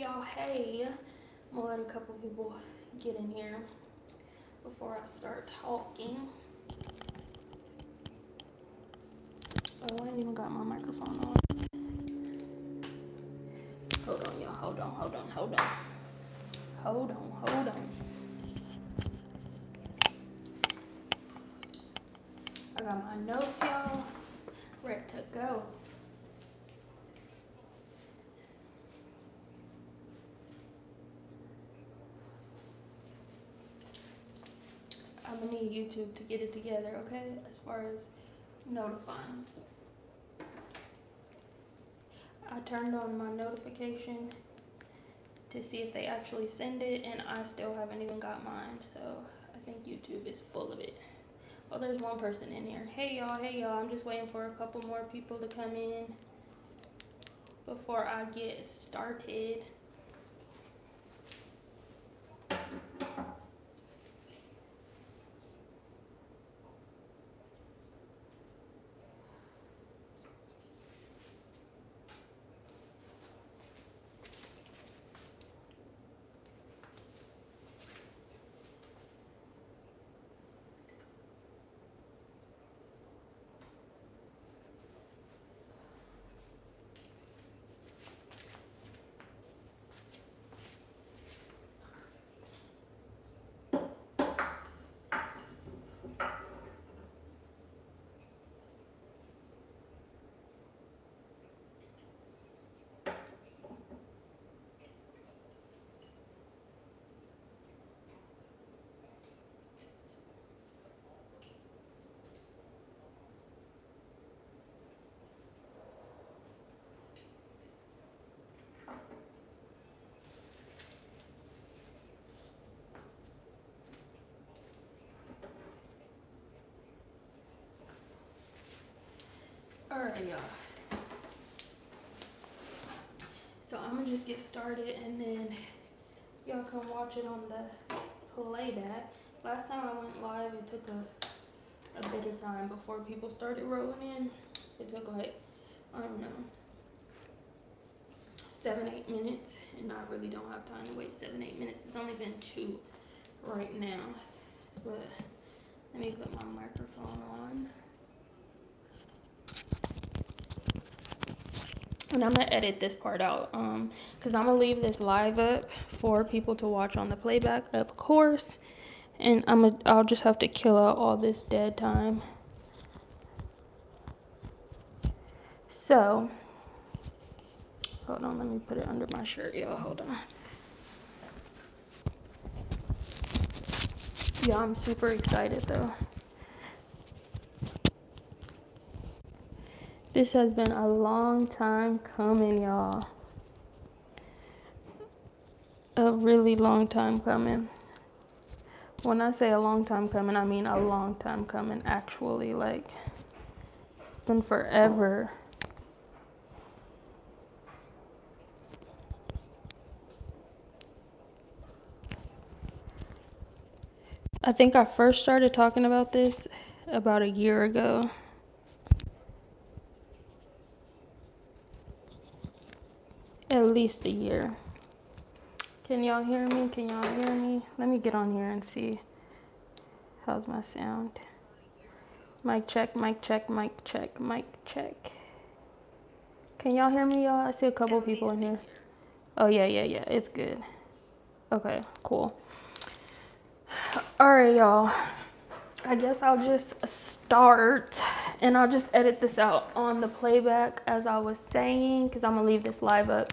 y'all. Hey, I'm gonna let a couple people get in here before I start talking. Oh, I ain't even got my microphone on. Hold on, y'all. Hold on. I got my notes, y'all, ready to go. I'm gonna need YouTube to get it together, okay? As far as notifying. I turned on my notification to see if they actually send it, and I still haven't even got mine, so I think YouTube is full of it. Oh, there's one person in here. Hey y'all, I'm just waiting for a couple more people to come in before I get started. Alright, y'all. So I'm gonna just get started and then y'all can watch it on the playback. Last time I went live, it took a bit of time before people started rolling in. It took like, I don't know, 7-8 minutes, and I really don't have time to wait 7-8 minutes. It's only been 2 right now, but let me put my microphone on. And I'm gonna edit this part out, cause I'm gonna leave this live up for people to watch on the playback, of course. And I'll just have to kill out all this dead time. So, hold on, let me put it under my shirt, y'all. Hold on. Yeah, I'm super excited though. This has been a long time coming, y'all. A really long time coming. When I say a long time coming, I mean a long time coming, actually. Like, it's been forever. I think I first started talking about this about a year ago. At least a year. Can y'all hear me? Let me get on here and see. How's my sound? Mic check. Can y'all hear me, y'all? I see a couple people in here. Oh, yeah. It's good. Okay, cool. All right, y'all. I guess I'll just start, and I'll just edit this out on the playback as I was saying, because I'm going to leave this live up.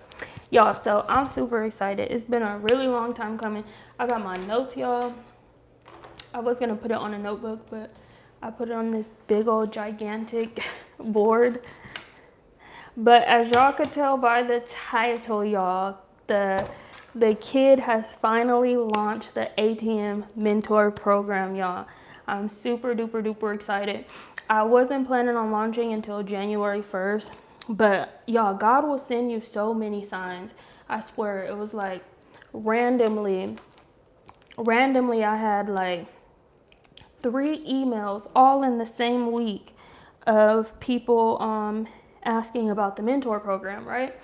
Y'all, so I'm super excited. It's been a really long time coming. I got my notes, y'all. I was going to put it on a notebook, but I put it on this big old gigantic board. But as y'all could tell by the title, y'all, the kid has finally launched the ATM mentor program, y'all. I'm super duper excited. I wasn't planning on launching until January 1st, but y'all, God will send you so many signs. I swear, it was like randomly I had like 3 emails all in the same week of people asking about the mentor program, right?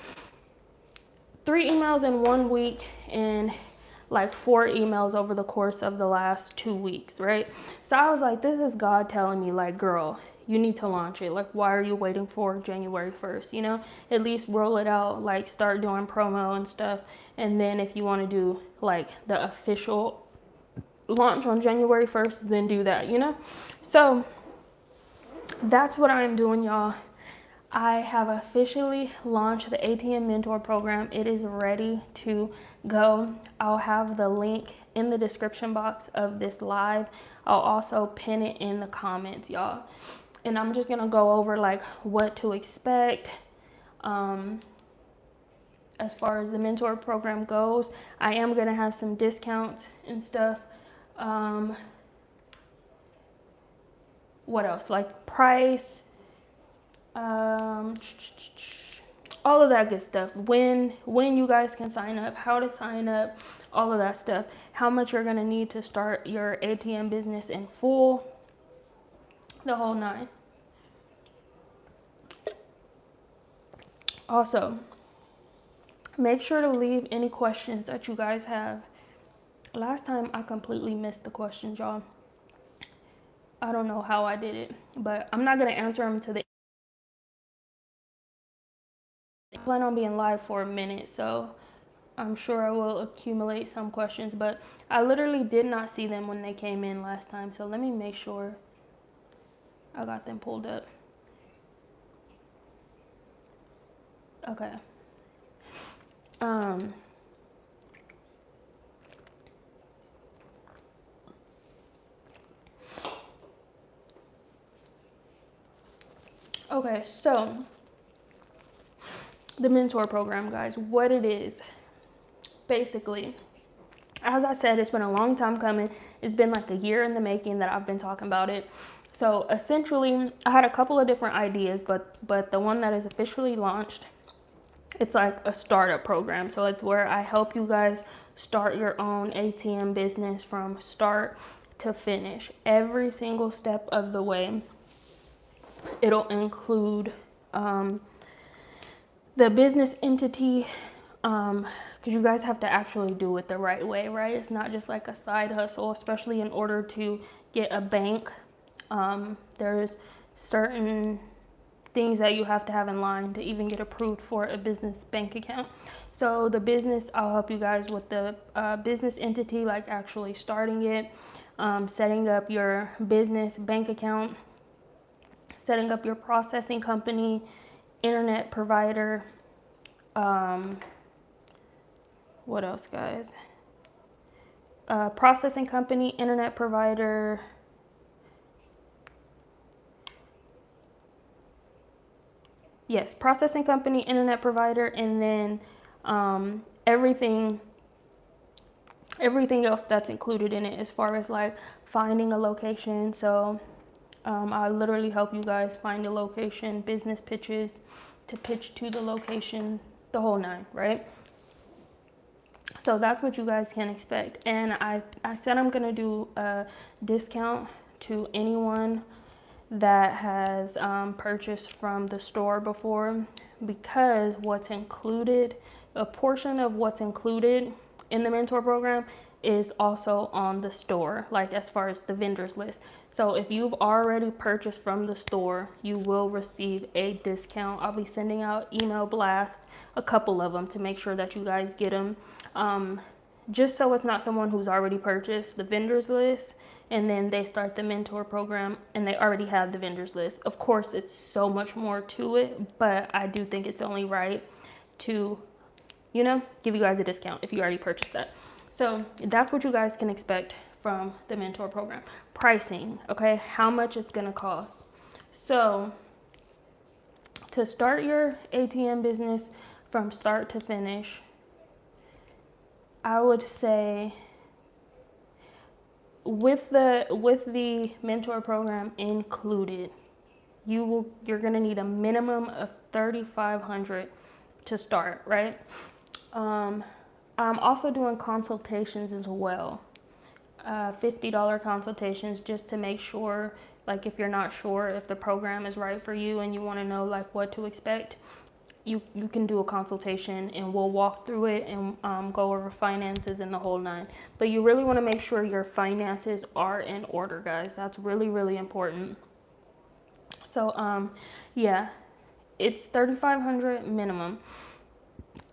3 emails in 1 week and like 4 emails over the course of the last 2 weeks, right? So I was like, this is God telling me, like, girl, you need to launch it. Like, why are you waiting for January 1st? You know, at least roll it out, like start doing promo and stuff. And then if you want to do like the official launch on January 1st, then do that, you know? So that's what I'm doing, y'all. I have officially launched the ATM Mentor Program. It is ready to go. I'll have the link in the description box of this live. I'll also pin it in the comments, y'all. And I'm just gonna go over like what to expect as far as the mentor program goes. I am gonna have some discounts and stuff. What else? Like price, all of that good stuff. When you guys can sign up, how to sign up, all of that stuff. How much you're gonna need to start your ATM business in full, the whole 9. Also, make sure to leave any questions that you guys have. Last time I completely missed the questions, y'all. I don't know how I did it, but I'm not gonna answer them to the I plan on being live for a minute, so I'm sure I will accumulate some questions, but I literally did not see them when they came in last time. So let me make sure I got them pulled up. Okay. Okay, so the mentor program, guys, what it is, basically, as I said, it's been a long time coming. It's been like a year in the making that I've been talking about it. So essentially, I had a couple of different ideas, but the one that is officially launched, it's like a startup program. So it's where I help you guys start your own ATM business from start to finish, every single step of the way. It'll include the business entity, because you guys have to actually do it the right way, right? It's not just like a side hustle, especially in order to get a bank. There's certain things that you have to have in line to even get approved for a business bank account. So the business, I'll help you guys with the business entity, like actually starting it, setting up your business bank account, setting up your processing company, internet provider, what else, guys? Processing company, internet provider, yes, processing company, internet provider, and then everything else that's included in it as far as like finding a location. So I literally help you guys find a location, business pitches to pitch to the location, the whole 9, right? So that's what you guys can expect. And I said I'm gonna do a discount to anyone that has purchased from the store before, because what's included, a portion of what's included in the mentor program is also on the store, like as far as the vendors list. So if you've already purchased from the store, you will receive a discount. I'll be sending out email blasts, a couple of them, to make sure that you guys get them. Just so it's not someone who's already purchased the vendors list and then they start the mentor program and they already have the vendors list. Of course, it's so much more to it, but I do think it's only right to, you know, give you guys a discount if you already purchased that. So that's what you guys can expect from the mentor program. Pricing, okay, how much it's gonna cost. So to start your ATM business from start to finish, I would say with the mentor program included, you're gonna need a minimum of $3,500 to start, right? I'm also doing consultations as well, $50 consultations, just to make sure, like if you're not sure if the program is right for you and you want to know like what to expect, you can do a consultation and we'll walk through it and go over finances and the whole nine. But you really want to make sure your finances are in order, guys. That's really, really important. So yeah, it's $3,500 minimum,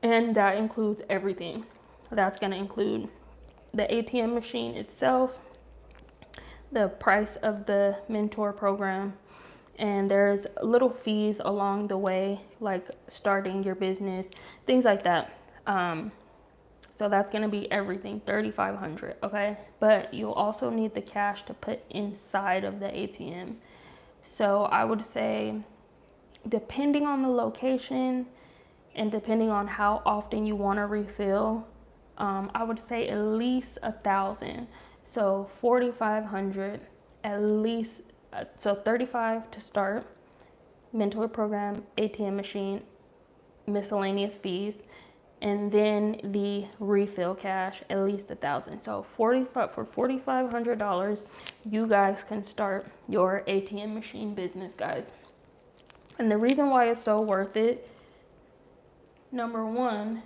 and that includes everything. That's going to include the ATM machine itself, the price of the mentor program, and there's little fees along the way, like starting your business, things like that. So that's going to be everything, $3,500, okay? But you'll also need the cash to put inside of the ATM. So I would say, depending on the location and depending on how often you want to refill, I would say at least 1,000. So 4,500 at least. So 35 to start, mentor program, ATM machine, miscellaneous fees, and then the refill cash at least 1,000. So for $4,500, you guys can start your ATM machine business, guys. And the reason why it's so worth it, number one,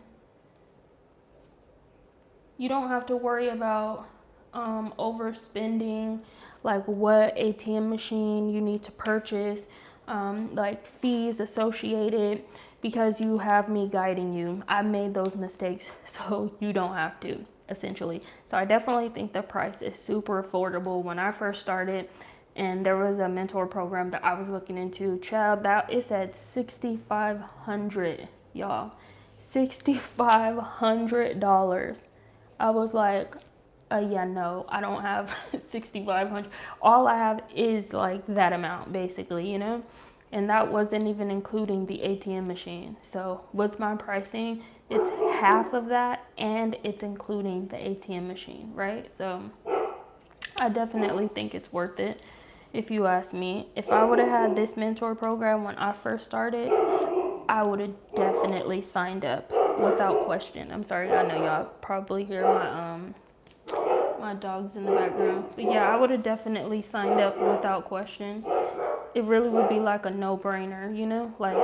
you don't have to worry about overspending, like what ATM machine you need to purchase, like fees associated, because you have me guiding you. I made those mistakes, so you don't have to, essentially. So I definitely think the price is super affordable. When I first started, and there was a mentor program that I was looking into, child, that it said $6,500, y'all, $6,500. I was like, yeah, no, I don't have 6,500. All I have is like that amount, basically, you know? And that wasn't even including the ATM machine. So with my pricing, it's half of that, and it's including the ATM machine, right? So I definitely think it's worth it, if you ask me. If I would have had this mentor program when I first started, I would have definitely signed up without question. I'm sorry, I know y'all probably hear my dogs in the background. But yeah, I would have definitely signed up without question. It really would be like a no-brainer, you know, like,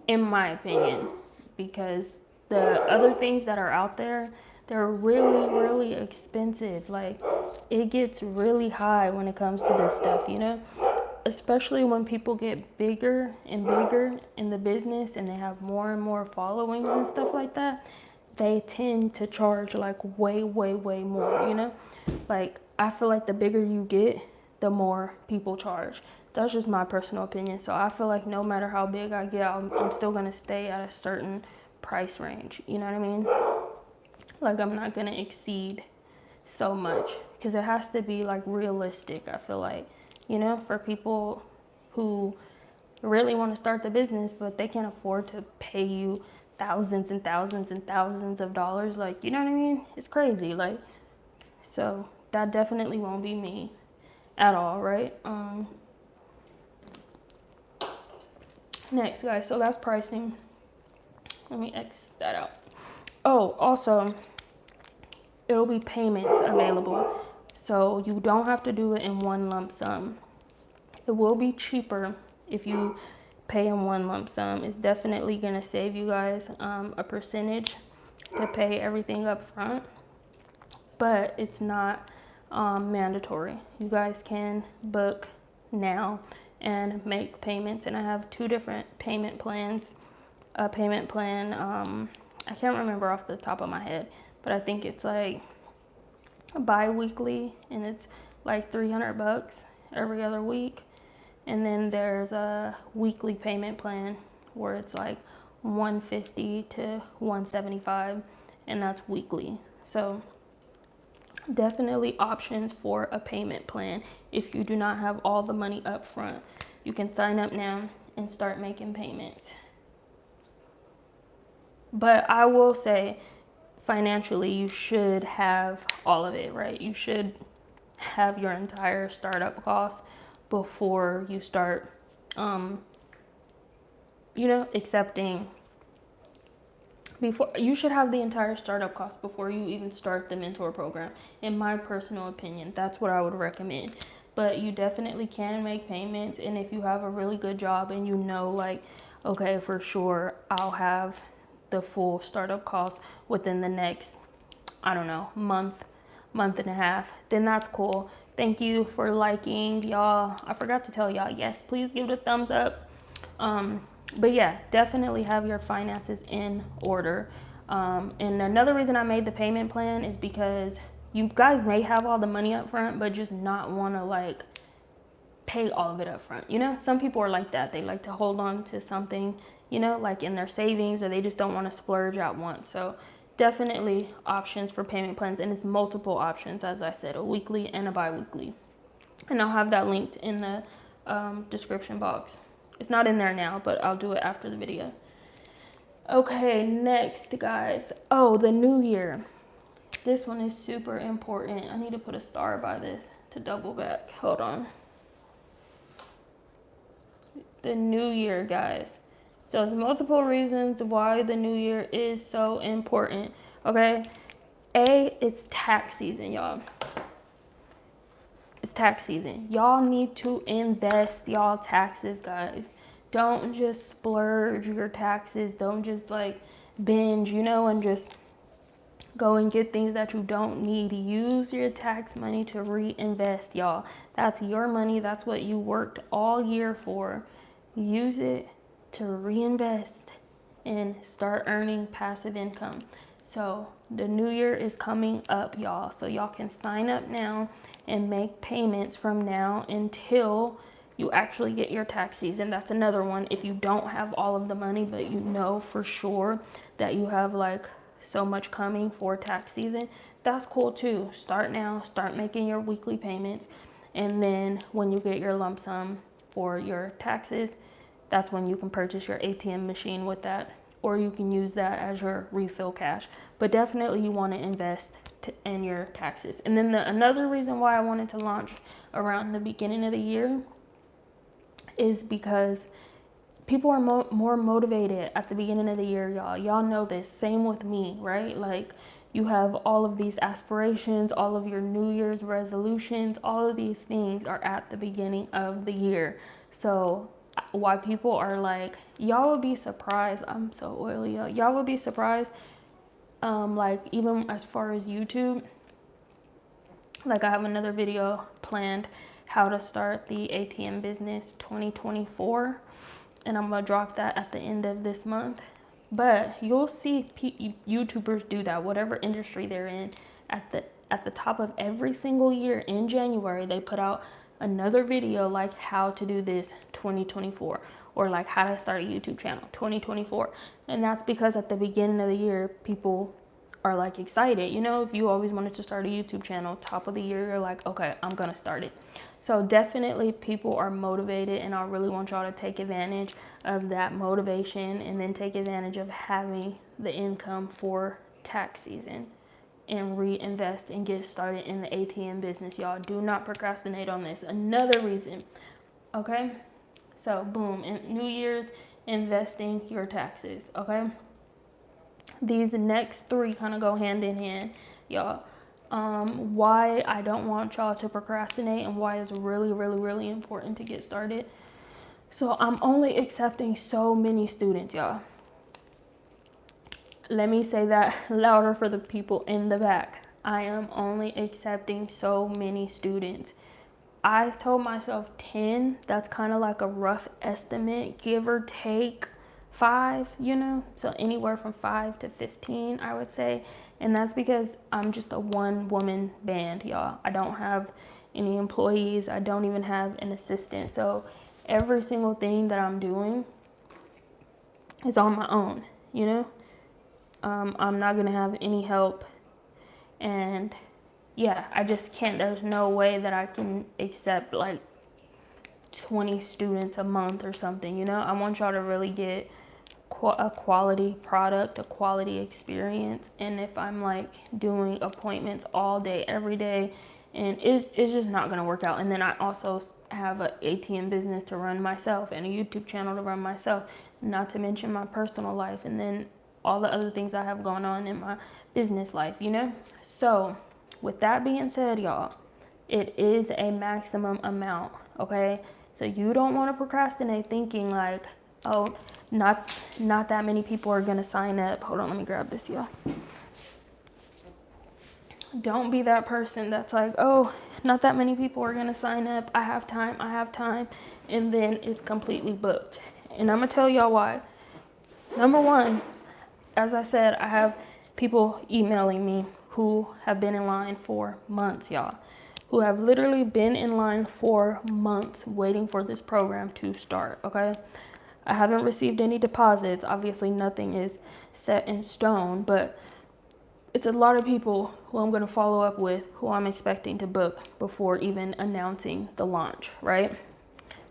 in my opinion, because the other things that are out there, they're really, really expensive. Like, it gets really high when it comes to this stuff, you know, especially when people get bigger and bigger in the business and they have more and more followings and stuff like that. They tend to charge like way, way, way more, you know? Like, I feel like the bigger you get, the more people charge. That's just my personal opinion. So I feel like no matter how big I get, I'm still gonna stay at a certain price range. You know what I mean? Like, I'm not gonna exceed so much, because it has to be like realistic, I feel like, you know, for people who really want to start the business, but they can't afford to pay you thousands and thousands and thousands of dollars. Like, you know what I mean? It's crazy. Like, so that definitely won't be me at all, right? Next, guys, so that's pricing. Let me X that out. Oh, also, it'll be payments available, so you don't have to do it in one lump sum. It will be cheaper if you pay in one lump sum. It's definitely going to save you guys a percentage to pay everything up front, but it's not mandatory. You guys can book now and make payments, and I have two different payment plans. A payment plan, I can't remember off the top of my head, but I think it's like bi-weekly, and it's like $300 every other week. And then there's a weekly payment plan where it's like $150 to $175, and that's weekly. So definitely options for a payment plan. If you do not have all the money up front, you can sign up now and start making payments. But I will say, financially, you should have all of it, right? You should have your entire startup cost before you start, you know, accepting. Before, you should have the entire startup cost before you even start the mentor program. In my personal opinion, that's what I would recommend. But you definitely can make payments, and if you have a really good job and you know, like, okay, for sure I'll have the full startup costs within the next, I don't know, month and a half, then that's cool. Thank you for liking, y'all. I forgot to tell y'all, yes, please give it a thumbs up. But yeah, definitely have your finances in order. And another reason I made the payment plan is because you guys may have all the money up front, but just not want to like pay all of it up front. You know, some people are like that. They like to hold on to something, you know, like in their savings, or they just don't want to splurge at once. So definitely options for payment plans, and it's multiple options, as I said, a weekly and a bi-weekly. And I'll have that linked in the description box. It's not in there now, but I'll do it after the video. Okay, next, guys. Oh, the new year. This one is super important. I need to put a star by this to double back. Hold on. The new year, guys. So there's multiple reasons why the new year is so important. Okay, it's tax season, y'all. It's tax season. Y'all need to invest y'all taxes, guys. Don't just splurge your taxes. Don't just like binge, you know, and just go and get things that you don't need. Use your tax money to reinvest, y'all. That's your money. That's what you worked all year for. Use it to reinvest and start earning passive income. So the new year is coming up, y'all. So y'all can sign up now and make payments from now until you actually get your tax season. That's another one. If you don't have all of the money, but you know for sure that you have like so much coming for tax season, that's cool too. Start now, start making your weekly payments. And then when you get your lump sum for your taxes, that's when you can purchase your ATM machine with that, or you can use that as your refill cash. But definitely you want to invest in your taxes. And then another reason why I wanted to launch around the beginning of the year is because people are more motivated at the beginning of the year, y'all. Y'all know this. Same with me, right? Like, you have all of these aspirations, all of your New Year's resolutions, all of these things are at the beginning of the year. So why people are like, y'all would be surprised. I'm so oily, y'all would be surprised. Like, even as far as YouTube, like I have another video planned, how to start the ATM business 2024, and I'm gonna drop that at the end of this month. But you'll see YouTubers do that, whatever industry they're in, at the top of every single year in January, they put out another video like how to do this 2024, or like how to start a YouTube channel 2024. And that's because at the beginning of the year, people are like excited. You know, if you always wanted to start a YouTube channel, top of the year, you're like, okay, I'm gonna start it. So definitely people are motivated, and I really want y'all to take advantage of that motivation, and then take advantage of having the income for tax season and reinvest and get started in the ATM business, y'all. Do not procrastinate on this. Another reason, okay? So boom, in New Year's, investing your taxes, okay? These next three kind of go hand in hand, y'all. Why I don't want y'all to procrastinate, and why it's really important to get started. So I'm only accepting so many students, y'all. Let me say that louder for the people in the back. I am only accepting so many students. I told myself 10. That's kind of like a rough estimate, give or take 5, you know? So anywhere from 5 to 15, I would say. And that's because I'm just a one-woman band, y'all. I don't have any employees. I don't even have an assistant. So every single thing that I'm doing is on my own, you know? I'm not gonna have any help, and yeah, I just can't. There's no way that I can accept like 20 students a month or something, you know? I want y'all to really get a quality product, a quality experience. And if I'm like doing appointments all day, every day, and it's just not gonna work out. And then I also have an ATM business to run myself, and a YouTube channel to run myself, not to mention my personal life, and then all the other things I have going on in my business life, you know? So with that being said, y'all, it is a maximum amount, okay? So you don't want to procrastinate thinking like, oh, not that many people are gonna sign up. Hold on, let me grab this, y'all. Don't be that person that's like, oh, not that many people are gonna sign up. I have time, and then it's completely booked. And I'm gonna tell y'all why. Number one, as I said, I have people emailing me who have been in line for months, y'all, who have literally been in line for months waiting for this program to start, okay? I haven't received any deposits. Obviously, nothing is set in stone, but it's a lot of people who I'm going to follow up with who I'm expecting to book before even announcing the launch, right?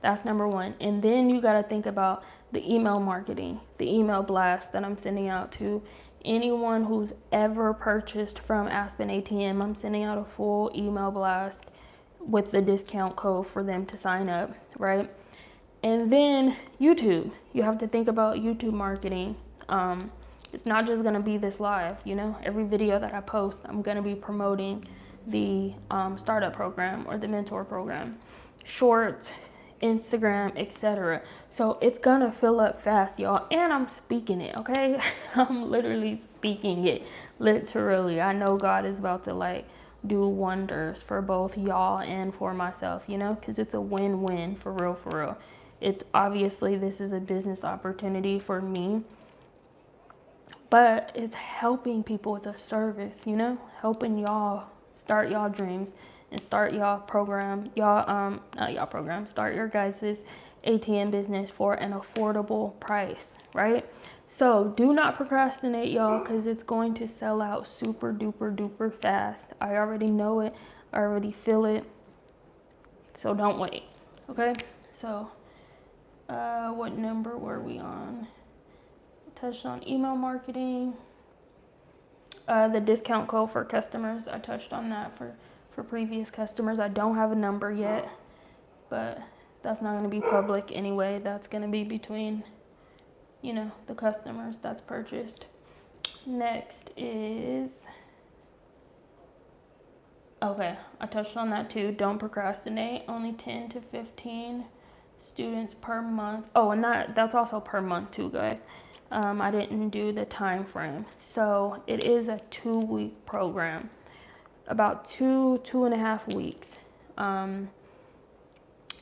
That's number one. And then you got to think about the email marketing, the email blast that I'm sending out to anyone who's ever purchased from Aspen ATM. I'm sending out a full email blast with the discount code for them to sign up, right? And then YouTube, you have to think about YouTube marketing. It's not just gonna be this live, you know, every video that I post, I'm gonna be promoting the startup program or the mentor program, shorts, Instagram, etc. So it's gonna fill up fast, y'all, and I'm speaking it, okay? I'm literally speaking it, literally. I know God is about to like do wonders for both y'all and for myself, you know, because it's a win-win, for real, for real. It's obviously, this is a business opportunity for me, but it's helping people. It's a service, you know, helping y'all start y'all dreams and start y'all program, start your guys's ATM business for an affordable price, right? So do not procrastinate, y'all, because it's going to sell out super duper duper fast. I already know it. I already feel it. So don't wait, okay? So what number were we on? Touched on email marketing. The discount code for customers, I touched on that for previous customers. I don't have a number yet, but that's not going to be public anyway. That's going to be between, you know, the customers that's purchased. Next is, okay, I touched on that too. Don't procrastinate. Only 10 to 15 students per month. Oh, and that's also per month too, guys. I didn't do the time frame. So it is a 2-week program, about 2.5 weeks.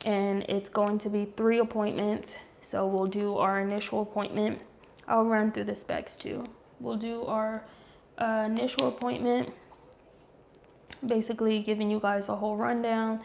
And it's going to be 3 appointments. So we'll do our initial appointment. I'll run through the specs too. We'll do our initial appointment, basically giving you guys a whole rundown,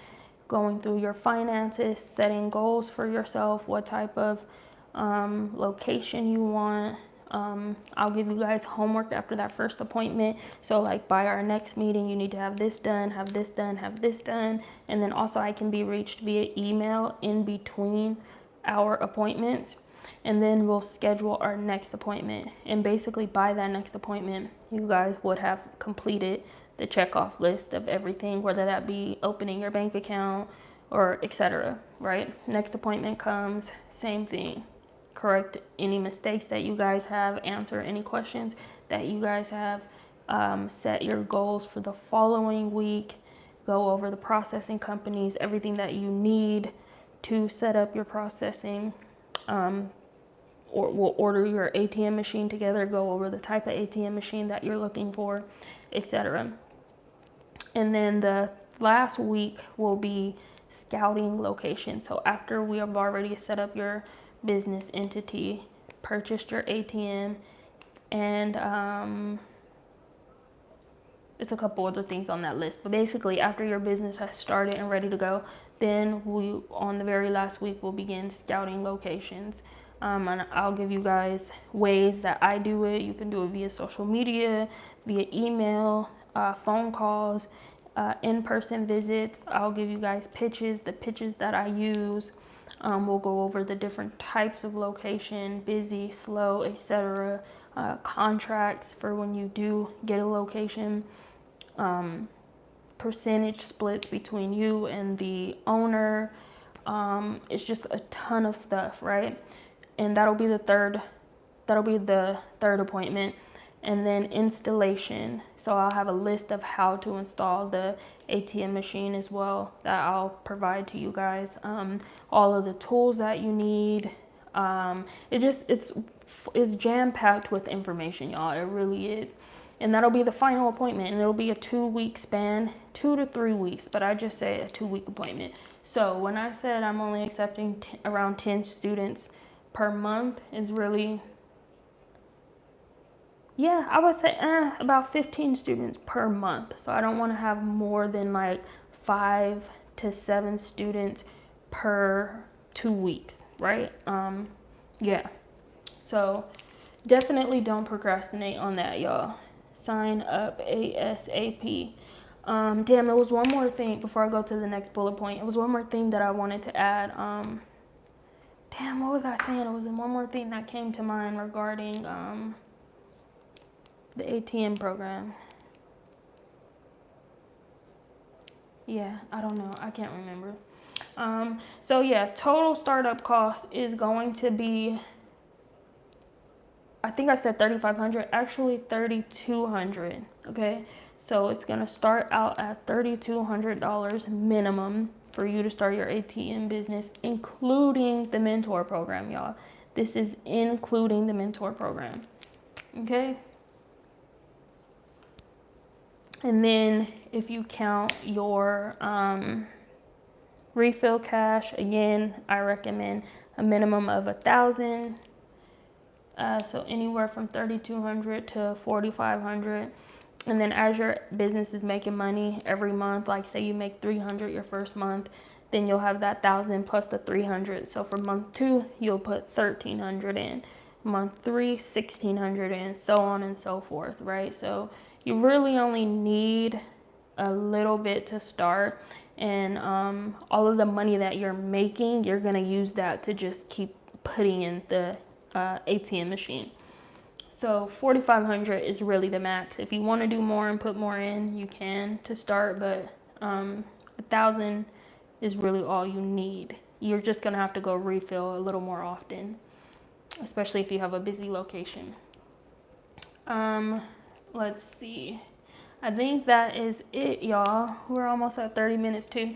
going through your finances, setting goals for yourself, what type of location you want. I'll give you guys homework after that first appointment. So like by our next meeting, you need to have this done, have this done, have this done. And then also I can be reached via email in between our appointments. And then we'll schedule our next appointment. And basically by that next appointment, you guys would have completed the checkoff list of everything, whether that be opening your bank account or etc. Right? Next appointment comes, same thing. Correct any mistakes that you guys have, answer any questions that you guys have, set your goals for the following week, go over the processing companies, everything that you need to set up your processing, or we'll order your ATM machine together, go over the type of ATM machine that you're looking for, etc. And then the last week will be scouting location. So after we have already set up your business entity, purchased your ATM, and it's a couple other things on that list. But basically, after your business has started and ready to go, then we, on the very last week, will begin scouting locations. And I'll give you guys ways that I do it. You can do it via social media, via email, phone calls, in-person visits. I'll give you guys pitches, the pitches that I use. We'll go over the different types of location, busy, slow, etc. Contracts for when you do get a location, percentage splits between you and the owner. It's just a ton of stuff, right? And that'll be the third appointment. And then installation. So I'll have a list of how to install the ATM machine as well that I'll provide to you guys. All of the tools that you need, It's jam-packed with information, y'all. It really is. And that'll be the final appointment, and it'll be a 2-week span, 2 to 3 weeks, but I just say a 2-week appointment. So when I said I'm only accepting around 10 students per month, it's really, yeah, I would say about 15 students per month. So I don't want to have more than like 5 to 7 students per 2 weeks, right? Yeah. So definitely don't procrastinate on that, y'all. Sign up ASAP. Damn, it was one more thing before I go to the next bullet point. It was one more thing that I wanted to add. Damn, what was I saying? It was one more thing that came to mind regarding the ATM program. Yeah, I don't know. I can't remember. So yeah, total startup cost is going to be, I think I said $3,500, actually $3,200. Okay, so it's gonna start out at $3,200 minimum for you to start your ATM business, including the mentor program, y'all. This is including the mentor program. Okay. And then if you count your refill cash, again, I recommend a minimum of $1,000. So anywhere from $3,200 to $4,500. And then as your business is making money every month, like say you make $300 your first month, then you'll have that $1,000 plus the $300. So for month 2, you'll put $1,300 in. Month 3, $1,600 in, so on and so forth, right? So you really only need a little bit to start, and all of the money that you're making, you're gonna use that to just keep putting in the ATM machine. So $4,500 is really the max. If you want to do more and put more in, you can to start, but $1,000 is really all you need. You're just gonna have to go refill a little more often, especially if you have a busy location. Let's see. I think that is it, y'all. We're almost at 30 minutes too.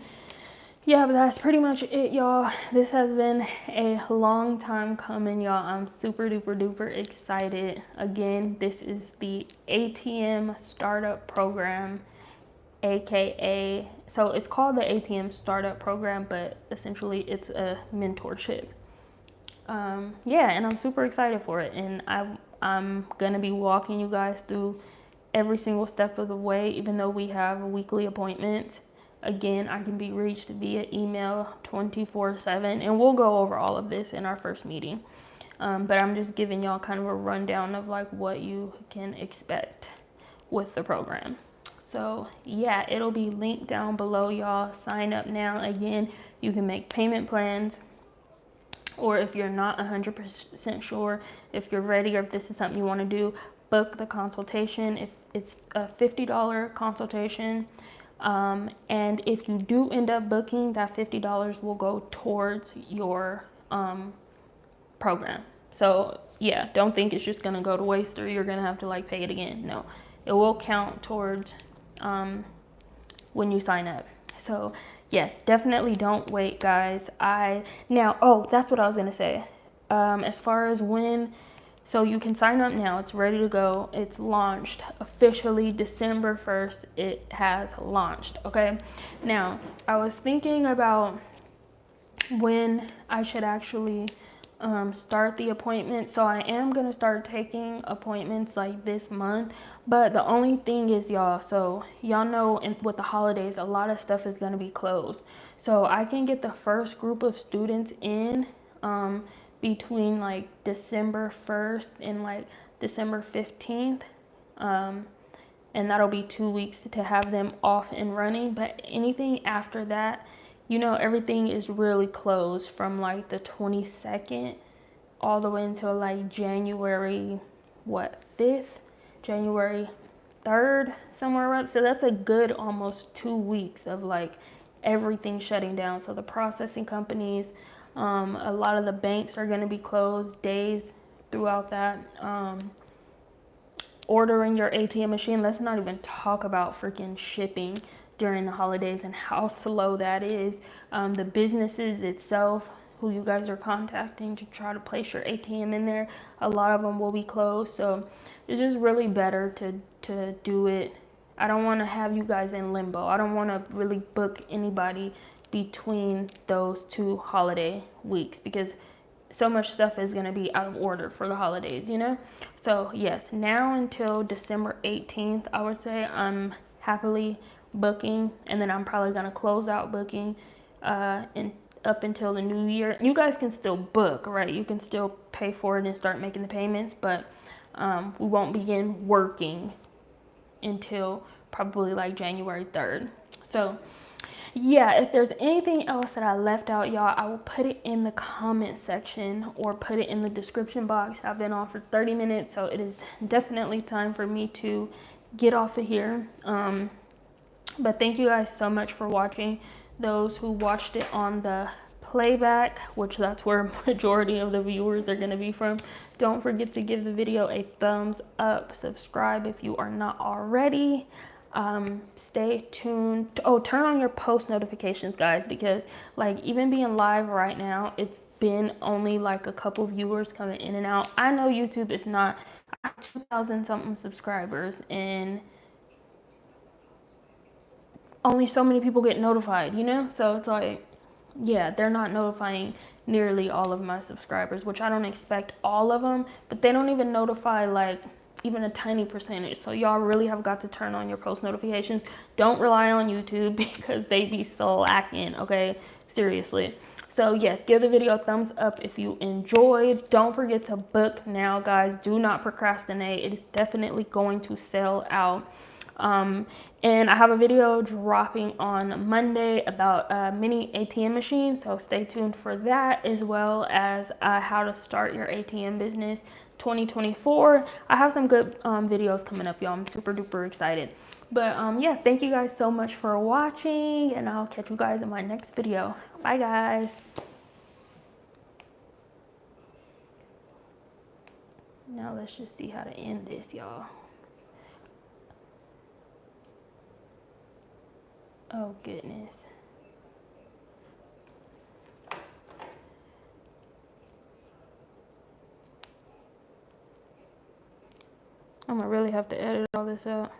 Yeah, but that's pretty much it, y'all. This has been a long time coming, y'all. I'm super duper duper excited. Again, this is the ATM startup program, aka, so it's called the ATM startup program, but essentially it's a mentorship. Yeah, and I'm super excited for it, and I'm gonna be walking you guys through every single step of the way, even though we have weekly appointments. Again, I can be reached via email 24/7, and we'll go over all of this in our first meeting. But I'm just giving y'all kind of a rundown of like what you can expect with the program. So yeah, it'll be linked down below, y'all. Sign up now. Again, you can make payment plans, or if you're not 100% sure if you're ready or if this is something you want to do, book the consultation. If it's a $50 consultation, and if you do end up booking, that $50 will go towards your program. So yeah, don't think it's just gonna go to waste or you're gonna have to like pay it again. No, it will count towards when you sign up. So yes, definitely don't wait, guys. That's what I was gonna say. As far as when, so you can sign up now. It's ready to go. It's launched officially December 1st. It has launched. Okay. Now, I was thinking about when I should actually start the appointment. So I am going to start taking appointments like this month. But the only thing is, y'all, so y'all know with the holidays, a lot of stuff is going to be closed. So I can get the first group of students in between like December 1st and like December 15th. And that'll be 2 weeks to have them off and running. But anything after that, you know, everything is really closed from like the 22nd all the way until like January 5th, January 3rd, somewhere around. So that's a good almost 2 weeks of like everything shutting down. So the processing companies, a lot of the banks are going to be closed days throughout that. Ordering your ATM machine, let's not even talk about freaking shipping during the holidays and how slow that is. The businesses itself, who you guys are contacting to try to place your ATM in there. A lot of them will be closed, so it's just really better to do it. I don't want to have you guys in limbo. I don't want to really book anybody between those 2 holiday weeks, because so much stuff is going to be out of order for the holidays, you know? So yes, now until December 18th, I would say I'm happily booking, and then I'm probably going to close out booking and up until the new year. You guys can still book, right? You can still pay for it and start making the payments, but we won't begin working until probably like January 3rd. So yeah, if there's anything else that I left out, y'all, I will put it in the comment section or put it in the description box. I've been on for 30 minutes, so it is definitely time for me to get off of here. But thank you guys so much for watching. Those who watched it on the playback, which that's where majority of the viewers are going to be from, don't forget to give the video a thumbs up. Subscribe if you are not already. Stay tuned. Oh, turn on your post notifications, guys, because like even being live right now, it's been only like a couple viewers coming in and out. I know YouTube is not, I have 2,000 something subscribers, and only so many people get notified, you know? So it's like, yeah, they're not notifying nearly all of my subscribers, which I don't expect all of them, but they don't even notify like even a tiny percentage. So y'all really have got to turn on your post notifications. Don't rely on YouTube because they be slacking, okay? Seriously. So yes, give the video a thumbs up if you enjoyed. Don't forget to book now, guys. Do not procrastinate. It is definitely going to sell out. And I have a video dropping on Monday about mini ATM machines, so stay tuned for that, as well as how to start your ATM business 2024. I have some good videos coming up, y'all. I'm super duper excited. But yeah, thank you guys so much for watching, and I'll catch you guys in my next video. Bye, guys. Now let's just see how to end this, y'all. Oh, goodness. I'm gonna really have to edit all this out.